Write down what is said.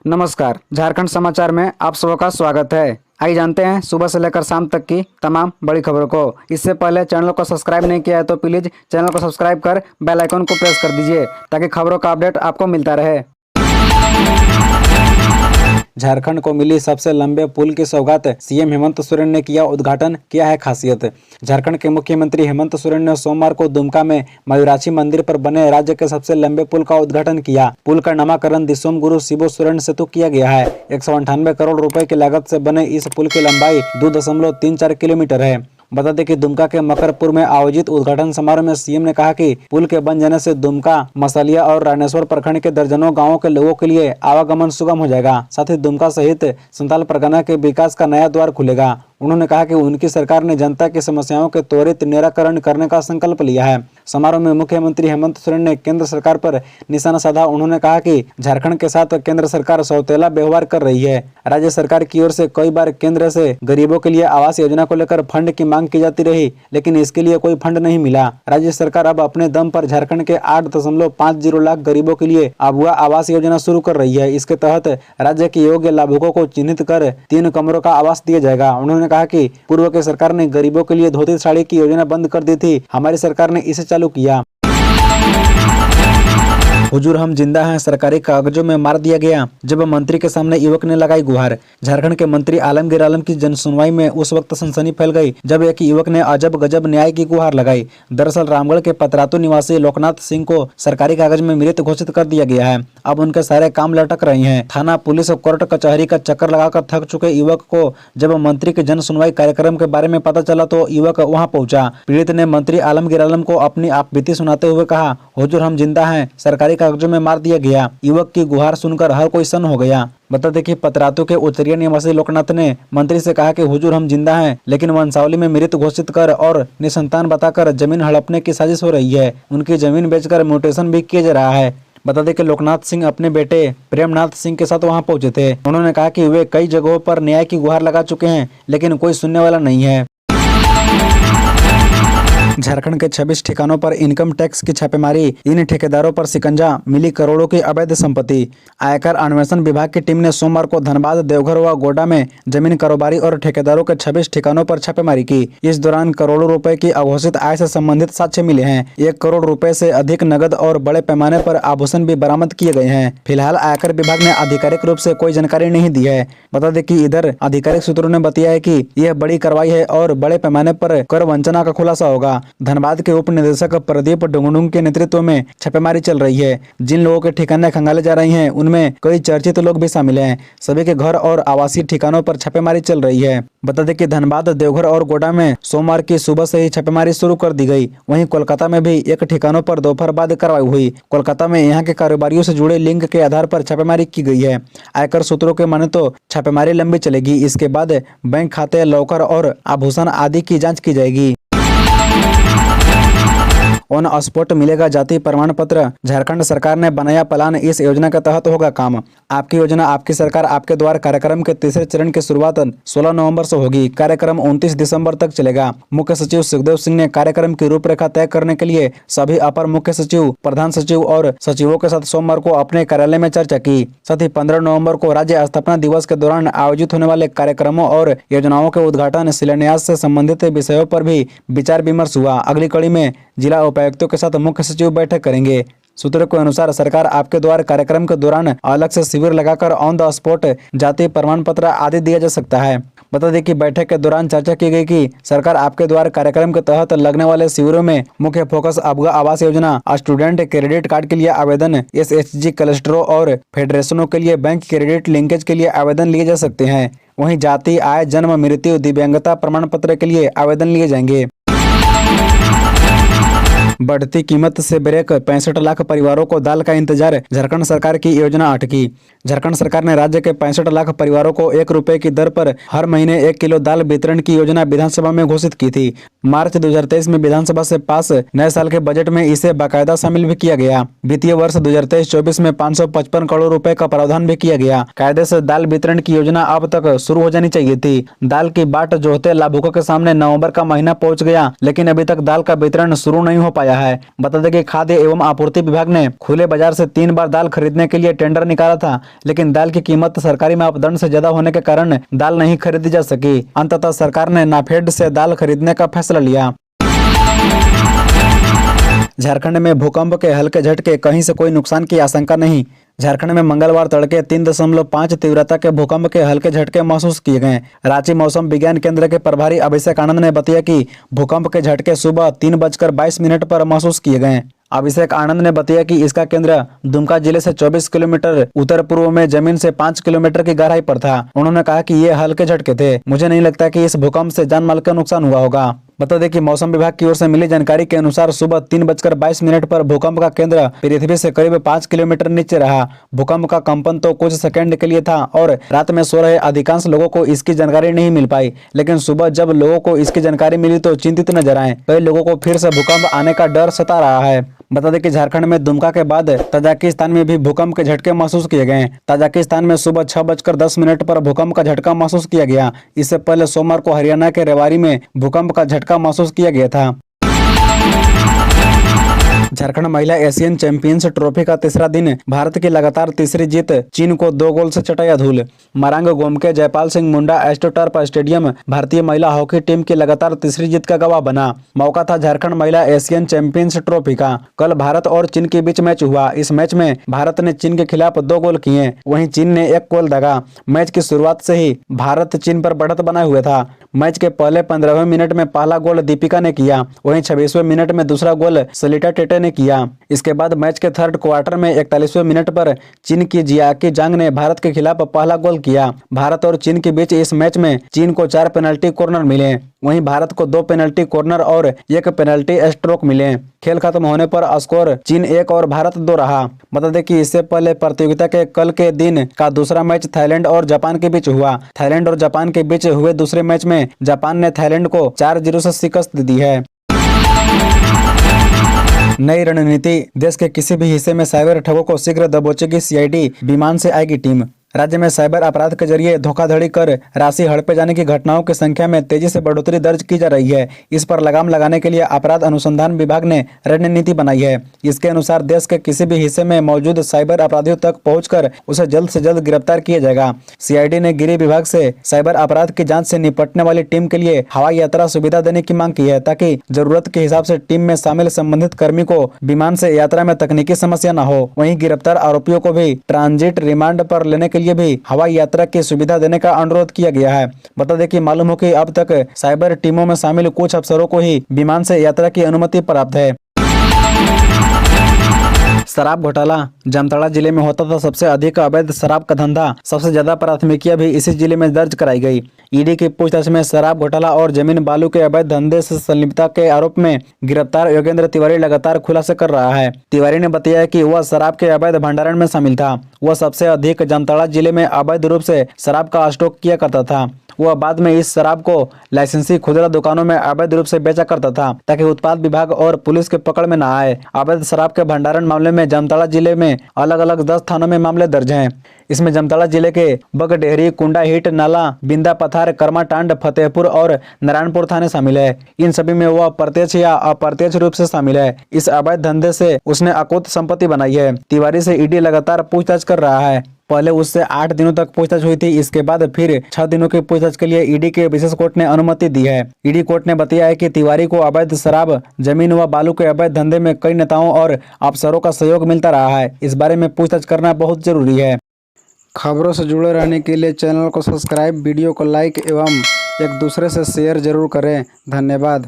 नमस्कार, झारखंड समाचार में आप सबका स्वागत है। आइए जानते हैं सुबह से लेकर शाम तक की तमाम बड़ी खबरों को। इससे पहले चैनल को सब्सक्राइब नहीं किया है तो प्लीज चैनल को सब्सक्राइब कर बेल आइकन को प्रेस कर दीजिए ताकि खबरों का अपडेट आपको मिलता रहे। झारखंड को मिली सबसे लंबे पुल की सौगात, सीएम हेमंत सोरेन ने किया उद्घाटन। क्या है खासियत? झारखंड के मुख्यमंत्री हेमंत सोरेन ने सोमवार को दुमका में मयूराक्षी मंदिर पर बने राज्य के सबसे लंबे पुल का उद्घाटन किया। पुल का नामकरण दिसोम गुरु शिबू सोरेन सेतु किया गया है। 198 करोड़ रुपए की लागत से बने इस पुल की लंबाई 2.34 किलोमीटर है। बता दें कि दुमका के मकरपुर में आयोजित उद्घाटन समारोह में सीएम ने कहा कि पुल के बन जाने से दुमका, मसलिया और रानेश्वर प्रखंड के दर्जनों गांवों के लोगों के लिए आवागमन सुगम हो जाएगा। साथ ही दुमका सहित संथाल परगना के विकास का नया द्वार खुलेगा। उन्होंने कहा कि उनकी सरकार ने जनता की समस्याओं के त्वरित निराकरण करने का संकल्प लिया है। समारोह में मुख्यमंत्री हेमंत सोरेन ने केंद्र सरकार पर निशाना साधा। उन्होंने कहा कि झारखंड के साथ केंद्र सरकार सौतेला व्यवहार कर रही है। राज्य सरकार की ओर से कई बार केंद्र से गरीबों के लिए आवास योजना को लेकर फंड की मांग की जाती रही, लेकिन इसके लिए कोई फंड नहीं मिला। राज्य सरकार अब अपने दम पर झारखंड के 8.50 लाख गरीबों के लिए आबुआ आवास योजना शुरू कर रही है। इसके तहत राज्य के योग्य लाभुकों को चिन्हित कर 3 कमरों का आवास दिया जाएगा। उन्होंने कहा कि पूर्व की सरकार ने गरीबों के लिए धोती साड़ी की योजना बंद कर दी थी, हमारी सरकार ने इसे चालू किया। हुजूर हम जिंदा हैं सरकारी कागजों में मार दिया गया, जब मंत्री के सामने युवक ने लगाई गुहार। झारखंड के मंत्री आलमगीर आलम की जनसुनवाई में उस वक्त सनसनी फैल गई जब एक युवक ने अजब गजब न्याय की गुहार लगाई। दरअसल रामगढ़ के पतरातू निवासी लोकनाथ सिंह को सरकारी कागज में मृत घोषित कर दिया गया है। अब उनके सारे काम लटक रहे हैं। थाना, पुलिस और कोर्ट कचहरी का चक्कर लगाकर थक चुके युवक को जब मंत्री के जन सुनवाई कार्यक्रम के बारे में पता चला तो युवक वहां पहुंचा। पीड़ित ने मंत्री आलमगीर आलम को अपनी आपबीती सुनाते हुए कहा, हुजूर हम जिंदा हैं, सरकारी कागजों में मार दिया गया। युवक की गुहार सुनकर हर कोई सन्न हो गया। बता दें कि पतरातू के उत्तरीय निवासी लोकनाथ ने मंत्री से कहा कि हुजूर हम जिंदा हैं, लेकिन वंशावली में मृत घोषित कर और निसंतान बताकर जमीन हड़पने की साजिश हो रही है। उनकी जमीन बेचकर म्यूटेशन भी किया जा रहा है। बता दें कि लोकनाथ सिंह अपने बेटे प्रेमनाथ सिंह के साथ वहां पहुंचे थे। उन्होंने कहा कि वे कई जगहों पर न्याय की गुहार लगा चुके हैं, लेकिन कोई सुनने वाला नहीं है। झारखंड के 26 ठिकानों पर इनकम टैक्स की छापेमारी, इन ठेकेदारों पर शिकंजा, मिली करोड़ों की अवैध संपत्ति। आयकर अन्वेषण विभाग की टीम ने सोमवार को धनबाद, देवघर व गोड्डा में जमीन कारोबारी और ठेकेदारों के 26 ठिकानों पर छापेमारी की। इस दौरान करोड़ों रुपए की अघोषित आय से संबंधित साक्ष्य मिले हैं। 1 करोड़ रुपए से अधिक नगद और बड़े पैमाने पर आभूषण भी बरामद किए गए हैं। फिलहाल आयकर विभाग ने आधिकारिक रूप से कोई जानकारी नहीं दी है। बता दें कि इधर आधिकारिक सूत्रों ने बताया है कि यह बड़ी कार्रवाई है और बड़े पैमाने पर कर वंचना का खुलासा होगा। धनबाद के उप निदेशक प्रदीप डुंगडुंग के नेतृत्व में छापेमारी चल रही है। जिन लोगों के ठिकाने खंगाले जा रही हैं उनमें कई चर्चित लोग भी शामिल हैं। सभी के घर और आवासीय ठिकानों पर छापेमारी चल रही है। बता दें कि धनबाद, देवघर और गोड्डा में सोमवार की सुबह से ही छापेमारी शुरू कर दी गई। वहीं कोलकाता में भी एक ठिकानों पर दोपहर बाद कार्रवाई हुई। कोलकाता में यहाँ के कारोबारियों से जुड़े लिंक के आधार पर छापेमारी की गई है। आयकर सूत्रों के माने तो छापेमारी लंबी चलेगी। इसके बाद बैंक खाते, लॉकर और आभूषण आदि की जाँच की जाएगी। ऑन स्पॉट मिलेगा जाति प्रमाण पत्र, झारखंड सरकार ने बनाया प्लान। इस योजना के तहत होगा काम। आपकी योजना आपकी सरकार आपके द्वार कार्यक्रम के तीसरे चरण की शुरुआत 16 नवंबर से होगी। कार्यक्रम 29 दिसंबर तक चलेगा। मुख्य सचिव सुखदेव सिंह ने कार्यक्रम की रूपरेखा तय करने के लिए सभी अपर मुख्य सचिव, प्रधान सचिव और सचिवों के साथ सोमवार को अपने कार्यालय में चर्चा की। साथ ही 15 नवंबर को राज्य स्थापना दिवस के दौरान आयोजित होने वाले कार्यक्रमों और योजनाओं के उद्घाटन, शिलान्यास से संबंधित विषयों पर भी विचार विमर्श हुआ। अगली कड़ी में जिला उपायुक्तों के साथ मुख्य सचिव बैठक करेंगे। सूत्रों के अनुसार सरकार आपके द्वार कार्यक्रम के दौरान अलग से शिविर लगाकर ऑन द स्पॉट जाति प्रमाण पत्र आदि दिया जा सकता है। बता दें कि बैठक के दौरान चर्चा की गई कि सरकार आपके द्वार कार्यक्रम के तहत लगने वाले शिविरों में मुख्य focus आबुआ Awas Yojana, student credit card के लिए आवेदन, SHG क्लस्टरों और फेडरेशनों के लिए बैंक क्रेडिट लिंकेज के लिए आवेदन लिए जा सकते हैं। वहीं जाति, आय, जन्म, मृत्यु, दिव्यांगता प्रमाण पत्र के लिए आवेदन लिए जाएंगे। बढ़ती कीमत से ब्रेक, 65 लाख परिवारों को दाल का इंतजार, झारखंड सरकार की योजना अटकी। झारखंड सरकार ने राज्य के 65 लाख परिवारों को 1 रुपए की दर पर हर महीने 1 किलो दाल वितरण की योजना विधानसभा में घोषित की थी। मार्च 2023 में विधानसभा से पास नए साल के बजट में इसे बाकायदा शामिल भी किया गया। वित्तीय वर्ष 2023-24 में 555 करोड़ रुपए का प्रावधान भी किया गया। कायदे से दाल वितरण की योजना अब तक शुरू हो जानी चाहिए थी। दाल की बाट जोहते लाभुकों के सामने नवंबर का महीना पहुंच गया, लेकिन अभी तक दाल का वितरण शुरू नहीं हो पाया पाया है। बता दें कि खाद्य एवं आपूर्ति विभाग ने खुले बाजार से 3 बार दाल खरीदने के लिए टेंडर निकाला था, लेकिन दाल की कीमत सरकारी मापदंड से ज्यादा होने के कारण दाल नहीं खरीदी जा सकी। अंततः सरकार ने नाफेड से दाल खरीदने का फैसला लिया। झारखंड में भूकंप के हल्के झटके, कहीं से कोई नुकसान की आशंका नहीं। झारखंड में मंगलवार तड़के 3.5 तीव्रता के भूकंप के हल्के झटके महसूस किए गए। रांची मौसम विज्ञान केंद्र के प्रभारी अभिषेक आनंद ने बताया कि भूकंप के झटके सुबह 3:22 पर महसूस किए गए। अभिषेक आनंद ने बताया कि इसका केंद्र दुमका जिले से 24 किलोमीटर उत्तर पूर्व में जमीन से 5 किलोमीटर की गहराई पर था। उन्होंने कहा कि ये हल्के झटके थे। मुझे नहीं लगता कि इस भूकंप से जान माल का नुकसान हुआ होगा। बता दें कि मौसम विभाग की ओर से मिली जानकारी के अनुसार सुबह 3:22 पर भूकंप का केंद्र पृथ्वी से करीब 5 किलोमीटर नीचे रहा। भूकंप का कंपन तो कुछ सेकंड के लिए था और रात में सो रहे अधिकांश लोगों को इसकी जानकारी नहीं मिल पाई, लेकिन सुबह जब लोगों को इसकी जानकारी मिली तो चिंतित नजर आए। कई लोगों को फिर से भूकंप आने का डर सता रहा है। बता दें कि झारखंड में दुमका के बाद तजाकिस्तान में भी भूकंप के झटके महसूस किए गए। तजाकिस्तान में सुबह 6:10 पर भूकंप का झटका महसूस किया गया। इससे पहले सोमवार को हरियाणा के रेवाड़ी में भूकंप का झटका महसूस किया गया था। झारखंड महिला एशियन चैंपियंस ट्रॉफी का तीसरा दिन, भारत की लगातार तीसरी जीत, चीन को 2 गोल से चटाया धूल। मरांग गोमके जयपाल सिंह मुंडा एस्ट्रोटर्फ स्टेडियम भारतीय महिला हॉकी टीम की लगातार तीसरी जीत का गवाह बना। मौका था झारखंड महिला एशियन चैंपियंस ट्रॉफी का। कल भारत और चीन के बीच मैच हुआ। इस मैच में भारत ने चीन के खिलाफ 2 गोल किए, वहीं चीन ने 1 गोल दागा। मैच की शुरुआत से ही भारत चीन पर बढ़त बनाए हुए था। मैच के पहले 15वें मिनट में पहला गोल दीपिका ने किया, वहीं 26वें मिनट में दूसरा गोल सलिटा टेटे ने किया। इसके बाद मैच के थर्ड क्वार्टर में 41वें मिनट पर चीन की जियाकी जांग ने भारत के खिलाफ पहला गोल किया। भारत और चीन के बीच इस मैच में चीन को 4 पेनल्टी कॉर्नर मिले, वहीं भारत को 2 पेनल्टी कॉर्नर और 1 पेनल्टी स्ट्रोक मिले। खेल खत्म होने पर स्कोर चीन 1 और भारत 2 रहा। बता दें कि इससे पहले प्रतियोगिता के कल के दिन का दूसरा मैच थाईलैंड और जापान के बीच हुआ। थाईलैंड और जापान के बीच हुए दूसरे मैच में जापान ने थाईलैंड को 4-0 से शिकस्त दी है। नई रणनीति, देश के किसी भी हिस्से में साइबर ठगों को शीघ्र दबोचेगी सीआईडी, विमान से आएगी टीम। राज्य में साइबर अपराध के जरिए धोखाधड़ी कर राशि हड़पे जाने की घटनाओं की संख्या में तेजी से बढ़ोतरी दर्ज की जा रही है। इस पर लगाम लगाने के लिए अपराध अनुसंधान विभाग ने रणनीति बनाई है। इसके अनुसार देश के किसी भी हिस्से में मौजूद साइबर अपराधियों तक पहुंचकर उसे जल्द से जल्द गिरफ्तार किया जाएगा। सीआईडी ने गृह विभाग से साइबर अपराध की जाँच से निपटने वाली टीम के लिए हवाई यात्रा सुविधा देने की मांग की है, ताकि जरूरत के हिसाब से टीम में शामिल संबंधित कर्मी को विमान से यात्रा में तकनीकी समस्या न हो। वहीं गिरफ्तार आरोपियों को भी ट्रांजिट रिमांड पर लेने के लिए भी हवाई यात्रा की सुविधा देने का अनुरोध किया गया है। बता दें कि मालूम हो कि अब तक साइबर टीमों में शामिल कुछ अफसरों को ही विमान से यात्रा की अनुमति प्राप्त है। शराब घोटाला, जामताड़ा जिले में होता था सबसे अधिक अवैध शराब का धंधा। सबसे ज्यादा प्राथमिकियां भी इसी जिले में दर्ज कराई गई। ईडी की पूछताछ में शराब घोटाला और जमीन बालू के अवैध धंधे से संलिप्तता के आरोप में गिरफ्तार योगेंद्र तिवारी लगातार खुलासे कर रहा है। तिवारी ने बताया कि वह शराब के अवैध भंडारण में शामिल था। वह सबसे अधिक जामताड़ा जिले में अवैध रूप से शराब का स्टॉक किया करता था। वह बाद में इस शराब को लाइसेंसी खुदरा दुकानों में अवैध रूप से बेचा करता था, ताकि उत्पाद विभाग और पुलिस के पकड़ में न आए। अवैध शराब के भंडारण मामले में जामताड़ा जिले में अलग अलग 10 थानों में मामले दर्ज हैं। इसमें जामताड़ा जिले के बगडेहरी, कुंडा हिट, नाला, बिंदा पथार, कर्माटांड, फतेहपुर और नारायणपुर थाने शामिल है। इन सभी में वह प्रत्यक्ष या अप्रत्यक्ष रूप से शामिल है। इस अवैध धंधे से उसने अकूत संपत्ति बनाई है। तिवारी से ईडी लगातार पूछताछ कर रहा है। पहले उससे 8 दिनों तक पूछताछ हुई थी। इसके बाद फिर 6 दिनों की पूछताछ के लिए ईडी के विशेष कोर्ट ने अनुमति दी है। ईडी कोर्ट ने बताया है कि तिवारी को अवैध शराब, जमीन व बालू के अवैध धंधे में कई नेताओं और अफसरों का सहयोग मिलता रहा है। इस बारे में पूछताछ करना बहुत जरूरी है। खबरों से जुड़े रहने के लिए चैनल को सब्सक्राइब, वीडियो को लाइक एवं एक दूसरे से शेयर जरूर करें। धन्यवाद।